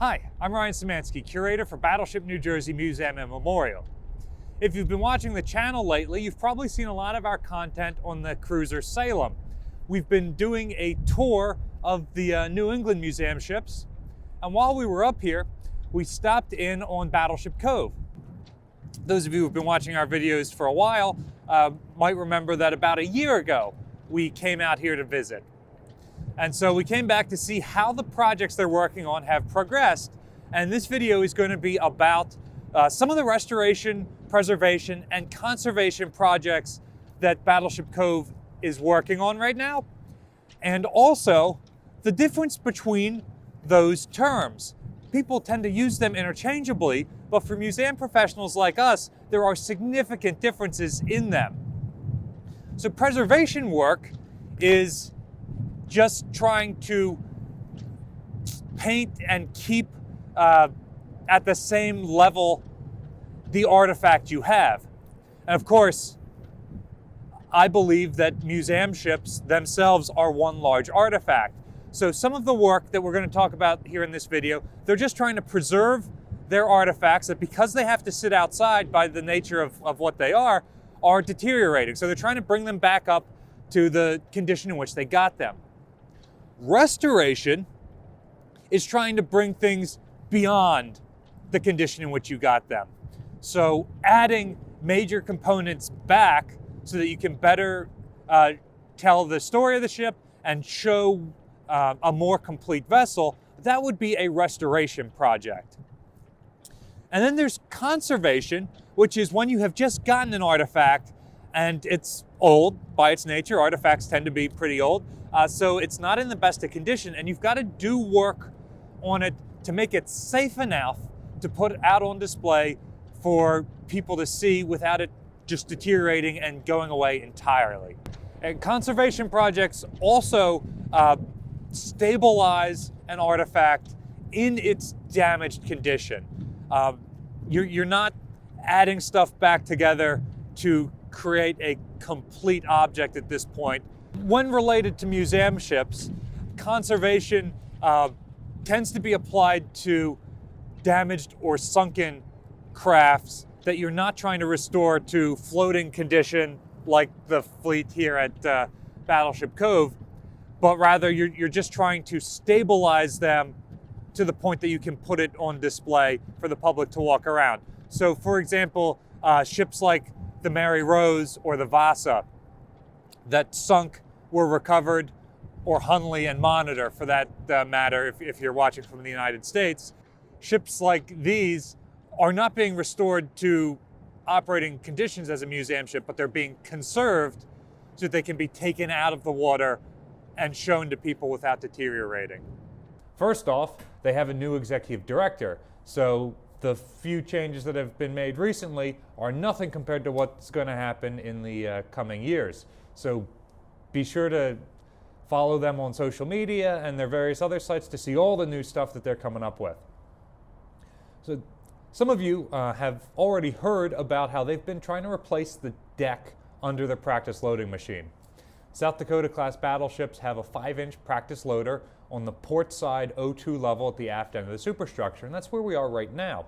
Hi, I'm Ryan Szymanski, curator for Battleship New Jersey Museum and Memorial. If you've been watching the channel lately, you've probably seen a lot of our content on the cruiser Salem. We've been doing a tour of the New England Museum ships, and while we were up here, we stopped in on Battleship Cove. Those of you who've been watching our videos for a while might remember that about a year ago, we came out here to visit. And so we came back to see how the projects they're working on have progressed. And this video is going to be about some of the restoration, preservation, and conservation projects that Battleship Cove is working on right now. And also the difference between those terms. People tend to use them interchangeably, but for museum professionals like us, there are significant differences in them. So preservation work is just trying to paint and keep at the same level the artifact you have. And of course, I believe that museum ships themselves are one large artifact. So some of the work that we're going to talk about here in this video, they're just trying to preserve their artifacts that, because they have to sit outside by the nature of what they are deteriorating. So they're trying to bring them back up to the condition in which they got them. Restoration is trying to bring things beyond the condition in which you got them. So adding major components back so that you can better tell the story of the ship and show a more complete vessel, that would be a restoration project. And then there's conservation, which is when you have just gotten an artifact and it's old by its nature. Artifacts tend to be pretty old. So it's not in the best of condition, and you've got to do work on it to make it safe enough to put out on display for people to see without it just deteriorating and going away entirely. And conservation projects also stabilize an artifact in its damaged condition. You're not adding stuff back together to create a complete object at this point. When related to museum ships, conservation tends to be applied to damaged or sunken crafts that you're not trying to restore to floating condition like the fleet here at Battleship Cove, but rather you're just trying to stabilize them to the point that you can put it on display for the public to walk around. So for example, ships like the Mary Rose or the Vasa that sunk were recovered, or Hunley and Monitor for that matter, if you're watching from the United States. Ships like these are not being restored to operating conditions as a museum ship, but they're being conserved so that they can be taken out of the water and shown to people without deteriorating. First off, they have a new executive director. So the few changes that have been made recently are nothing compared to what's going to happen in the coming years. So be sure to follow them on social media and their various other sites to see all the new stuff that they're coming up with. So some of you have already heard about how they've been trying to replace the deck under the practice loading machine. South Dakota class battleships have a 5-inch practice loader on the port side O2 level at the aft end of the superstructure, and that's where we are right now.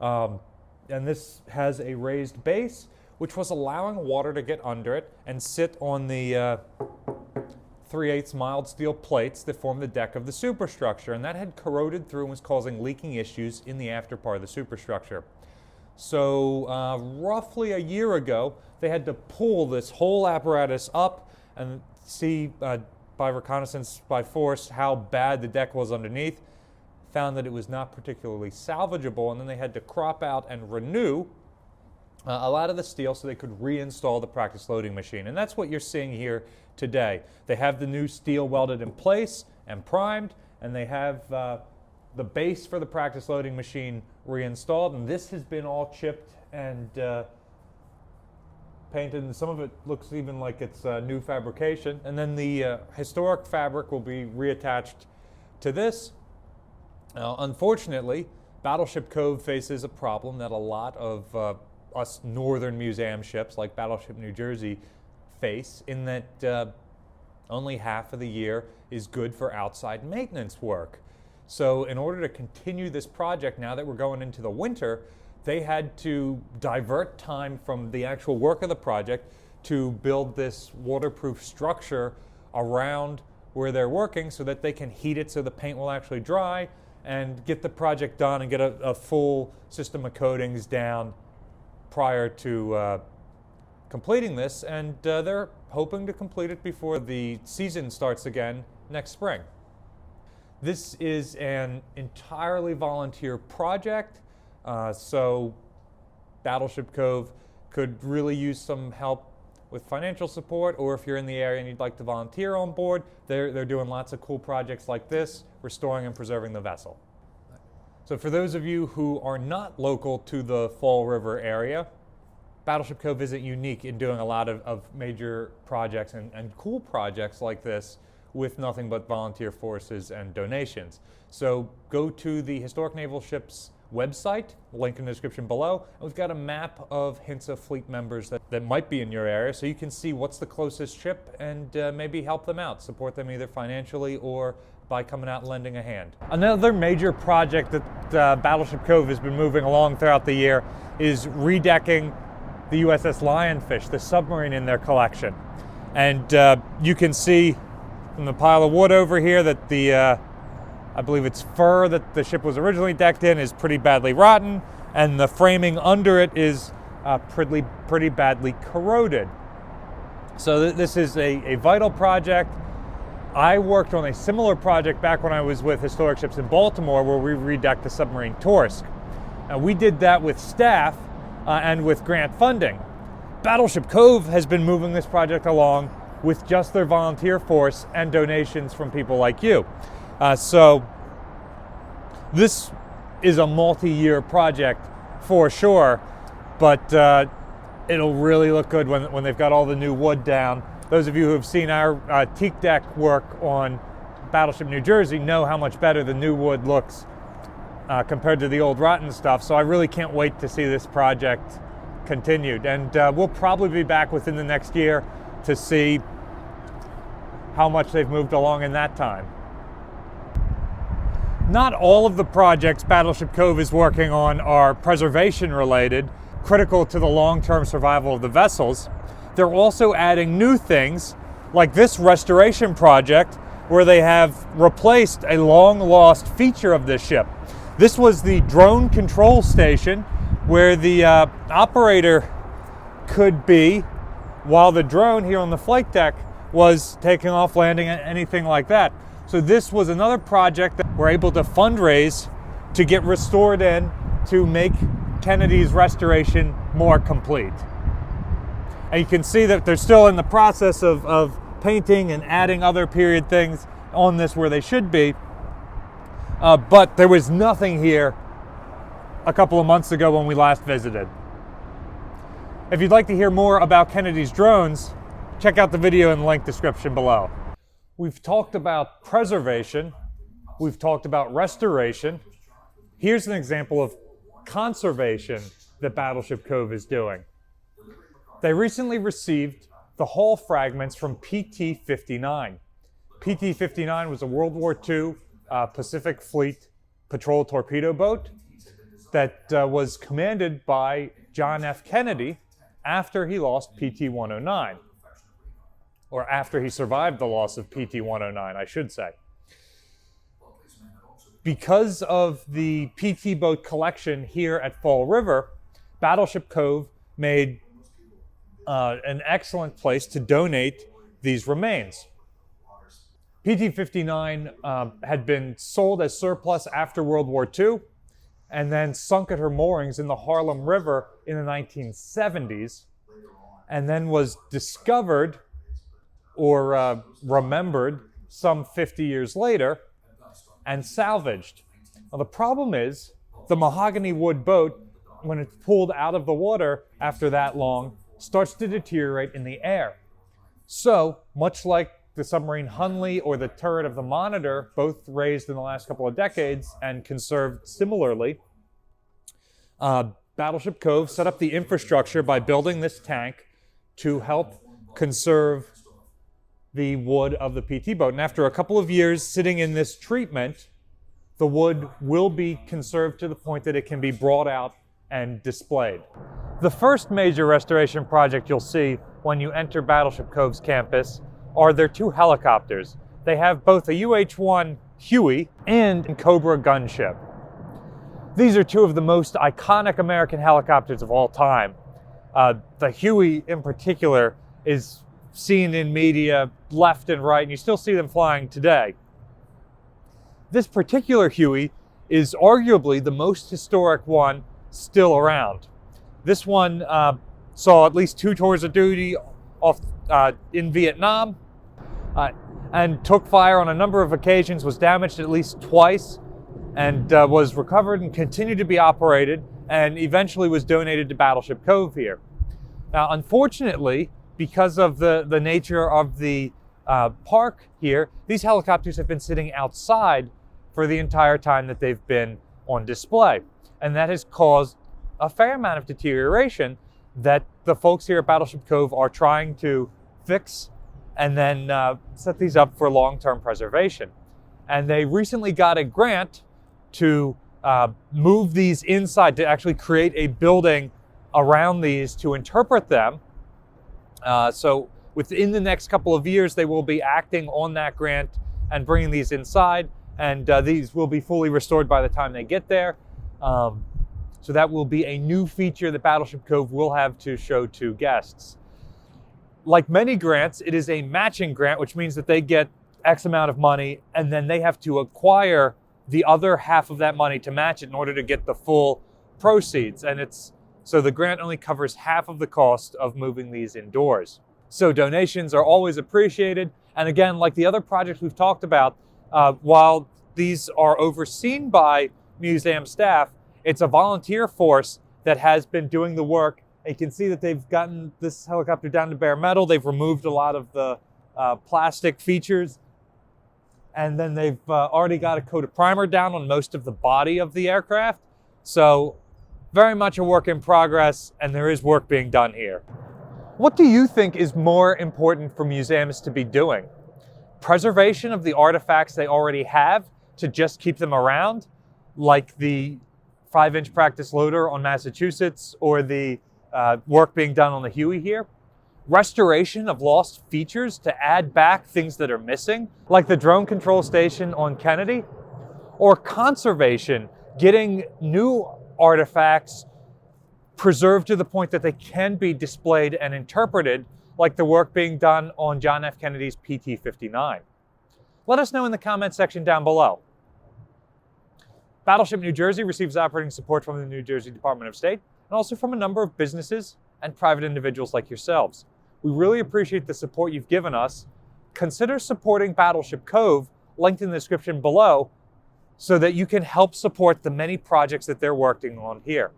And this has a raised base, which was allowing water to get under it and sit on the 3/8 mild steel plates that form the deck of the superstructure, and that had corroded through and was causing leaking issues in the after part of the superstructure. So roughly a year ago, they had to pull this whole apparatus up and see by reconnaissance by force how bad the deck was underneath. Found that it was not particularly salvageable, and then they had to crop out and renew a lot of the steel so they could reinstall the practice loading machine. And that's what you're seeing here today. They have the new steel welded in place and primed, and they have the base for the practice loading machine reinstalled, and this has been all chipped and painted, and some of it looks even like it's new fabrication. And then the historic fabric will be reattached to this. Unfortunately, Battleship Cove faces a problem that a lot of us northern museum ships like Battleship New Jersey face, in that only half of the year is good for outside maintenance work. So in order to continue this project, now that we're going into the winter, they had to divert time from the actual work of the project to build this waterproof structure around where they're working so that they can heat it so the paint will actually dry and get the project done and get a full system of coatings down prior to completing this. And they're hoping to complete it before the season starts again next spring. This is an entirely volunteer project, so Battleship Cove could really use some help with financial support, or if you're in the area and you'd like to volunteer on board, they're doing lots of cool projects like this, restoring and preserving the vessel. So for those of you who are not local to the Fall River area, Battleship Cove isn't unique in doing a lot of major projects and cool projects like this with nothing but volunteer forces and donations. So go to the Historic Naval Ships website, link in the description below, and we've got a map of hints of fleet members that might be in your area, so you can see what's the closest ship and maybe help them out, support them either financially or by coming out and lending a hand. Another major project that Battleship Cove has been moving along throughout the year is redecking the USS Lionfish, the submarine in their collection. And you can see from the pile of wood over here that the I believe it's fur that the ship was originally decked in is pretty badly rotten, and the framing under it is pretty badly corroded. So this is a vital project. I worked on a similar project back when I was with Historic Ships in Baltimore, where we redecked the submarine Torsk. We did that with staff and with grant funding. Battleship Cove has been moving this project along with just their volunteer force and donations from people like you. So this is a multi-year project for sure, but it'll really look good when they've got all the new wood down. Those of you who have seen our teak deck work on Battleship New Jersey know how much better the new wood looks compared to the old rotten stuff. So I really can't wait to see this project continued. And we'll probably be back within the next year to see how much they've moved along in that time. Not all of the projects Battleship Cove is working on are preservation related, critical to the long-term survival of the vessels. They're also adding new things, like this restoration project, where they have replaced a long-lost feature of this ship. This was the drone control station, where the operator could be while the drone here on the flight deck was taking off, landing, anything like that. So this was another project that we're able to fundraise to get restored in to make Kennedy's restoration more complete. And you can see that they're still in the process of painting and adding other period things on this where they should be. But there was nothing here a couple of months ago when we last visited. If you'd like to hear more about Kennedy's drones, check out the video in the link description below. We've talked about preservation, we've talked about restoration. Here's an example of conservation that Battleship Cove is doing. They recently received the hull fragments from PT-59. PT-59 was a World War II Pacific Fleet patrol torpedo boat that was commanded by John F. Kennedy after he lost PT-109. Or after he survived the loss of PT-109, I should say. Because of the PT boat collection here at Fall River, Battleship Cove made an excellent place to donate these remains. PT-59 had been sold as surplus after World War II and then sunk at her moorings in the Harlem River in the 1970s, and then was discovered or remembered some 50 years later and salvaged. Now the problem is the mahogany wood boat, when it's pulled out of the water after that long, starts to deteriorate in the air. So, much like the submarine Hunley or the turret of the Monitor, both raised in the last couple of decades and conserved similarly, Battleship Cove set up the infrastructure by building this tank to help conserve the wood of the PT boat. And after a couple of years sitting in this treatment the wood will be conserved to the point that it can be brought out and displayed. The first major restoration project you'll see when you enter Battleship Cove's campus are their two helicopters. They have both a UH-1 Huey and Cobra gunship. These are two of the most iconic American helicopters of all time. The Huey in particular is seen in media left and right, and you still see them flying today. This particular Huey is arguably the most historic one still around. This one saw at least 2 tours of duty in Vietnam, and took fire on a number of occasions, was damaged at least twice, and was recovered and continued to be operated, and eventually was donated to Battleship Cove here. Now, unfortunately, because of the nature of the park here, these helicopters have been sitting outside for the entire time that they've been on display. And that has caused a fair amount of deterioration that the folks here at Battleship Cove are trying to fix and then set these up for long-term preservation. And they recently got a grant to move these inside, to actually create a building around these to interpret them. So within the next couple of years, they will be acting on that grant and bringing these inside, and these will be fully restored by the time they get there. So that will be a new feature that Battleship Cove will have to show to guests. Like many grants, it is a matching grant, which means that they get X amount of money, and then they have to acquire the other half of that money to match it in order to get the full proceeds. And so the grant only covers half of the cost of moving these indoors. So donations are always appreciated. And again, like the other projects we've talked about, while these are overseen by museum staff, it's a volunteer force that has been doing the work. And you can see that they've gotten this helicopter down to bare metal. They've removed a lot of the plastic features. And then they've already got a coat of primer down on most of the body of the aircraft. So very much a work in progress, and there is work being done here. What do you think is more important for museums to be doing? Preservation of the artifacts they already have to just keep them around, like the 5-inch practice loader on Massachusetts or the work being done on the Huey here? Restoration of lost features to add back things that are missing, like the drone control station on Kennedy? Or conservation, getting new artifacts preserved to the point that they can be displayed and interpreted, like the work being done on John F. Kennedy's PT-59. Let us know in the comment section down below. Battleship New Jersey receives operating support from the New Jersey Department of State and also from a number of businesses and private individuals like yourselves. We really appreciate the support you've given us. Consider supporting Battleship Cove, linked in the description below, so that you can help support the many projects that they're working on here.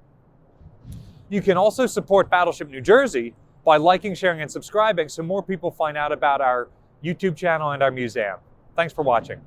You can also support Battleship New Jersey by liking, sharing, and subscribing so more people find out about our YouTube channel and our museum. Thanks for watching.